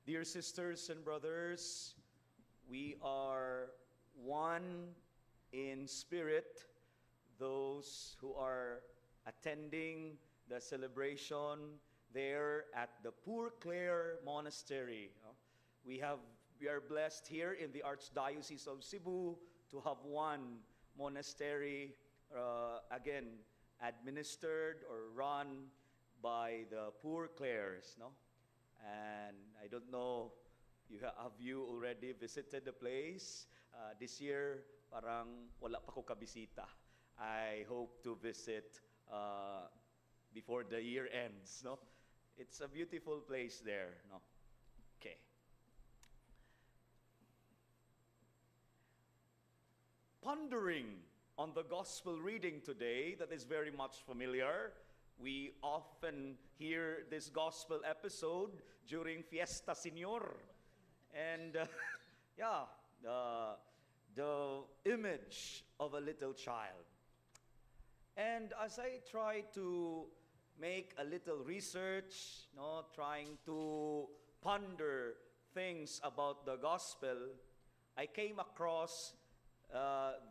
Dear sisters and brothers, we are one in spirit, those who are attending the celebration there at the Poor Clare Monastery. We are blessed here in the Archdiocese of Cebu to have one monastery, again, administered or run by the Poor Clares, no? And I don't know, have you already visited the place? This year, parang wala pa ko kabisita. I hope to visit before the year ends, no? It's a beautiful place there, no? Okay. Pondering on the gospel reading today that is very much familiar. We often hear this gospel episode during Fiesta Señor. And the image of a little child. And as I try to make a little research, trying to ponder things about the gospel, I came across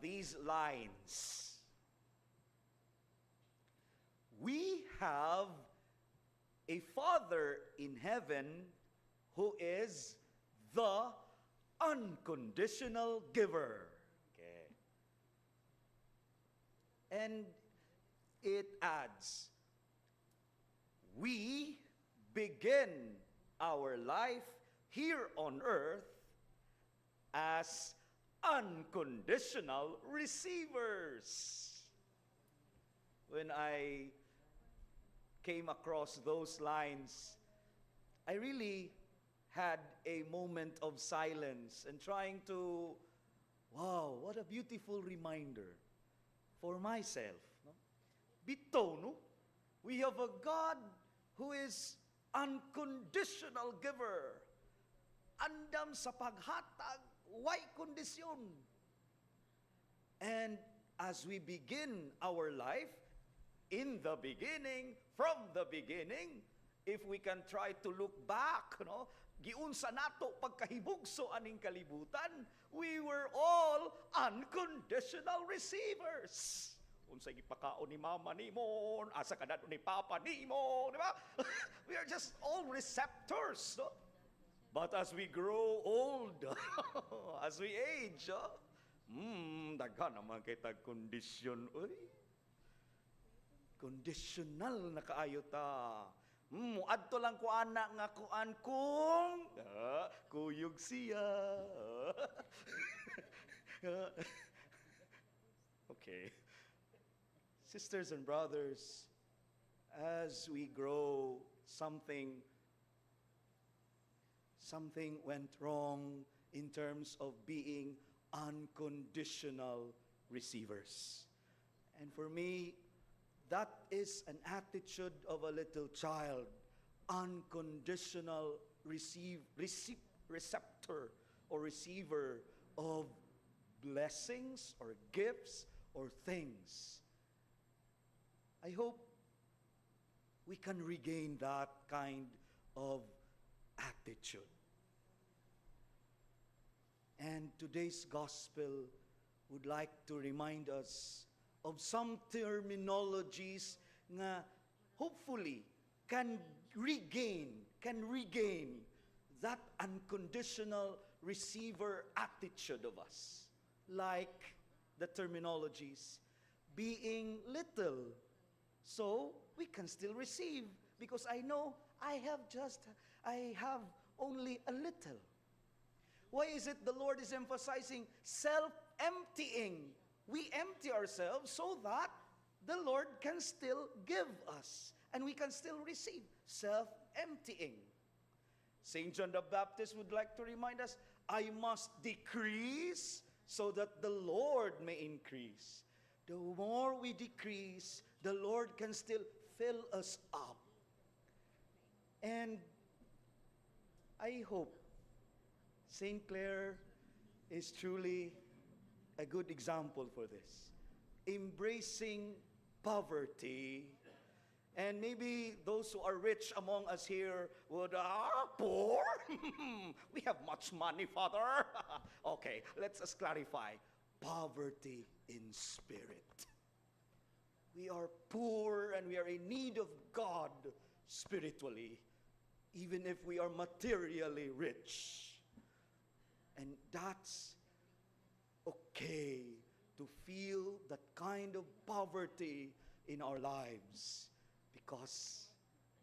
these lines. We have a Father in heaven who is the unconditional giver. Okay. And it adds, we begin our life here on earth as unconditional receivers. When I came across those lines, I really had a moment of silence and trying to, wow, what a beautiful reminder for myself. No? Bito, no? We have a God who is unconditional giver. Andam sa paghatag, way kondisyon. And as we begin our life, in the beginning, from the beginning, if we can try to look back, giunsa nato pagkahibugso aning kalibutan, we were all unconditional receivers. Unsay gipakaon ni mama nimo, asa kadto ni papa nimo, di ba? We are just all receptors, no? But as we grow old, as we age, daghan naman kay tag kondisyon, conditional na kaayo ta. Muadto lang ko anak nga kuan kung kuyog siya. Okay. Sisters and brothers, as we grow, something went wrong in terms of being unconditional receivers. And for me, that is an attitude of a little child, unconditional receptor or receiver of blessings or gifts or things. I hope we can regain that kind of attitude. And today's gospel would like to remind us of some terminologies nga hopefully can regain that unconditional receiver attitude of us. Like the terminologies, being little, so we can still receive because I know I have only a little. Why is it the Lord is emphasizing self-emptying? We empty ourselves so that the Lord can still give us and we can still receive. Self-emptying. St. John the Baptist would like to remind us, I must decrease so that the Lord may increase. The more we decrease, the Lord can still fill us up. And I hope St. Clare is truly a good example for this. Embracing poverty And maybe those who are rich among us here would, poor? We have much money, Father. Okay, let's just clarify. Poverty in spirit. We are poor and we are in need of God spiritually, even if we are materially rich. And that's okay to feel that kind of poverty in our lives, because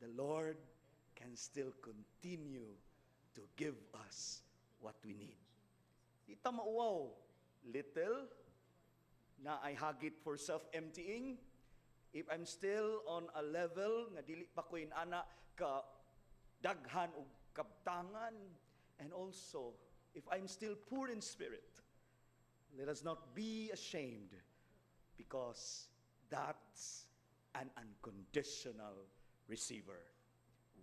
the Lord can still continue to give us what we need. Di ta mauwaw, little, na I hagit for self-emptying, if I'm still on a level nga dili pa ko inana ka daghan og kabtangan, and also if I'm still poor in spirit, let us not be ashamed, because that's an unconditional receiver,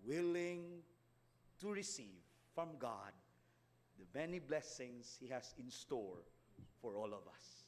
willing to receive from God the many blessings He has in store for all of us.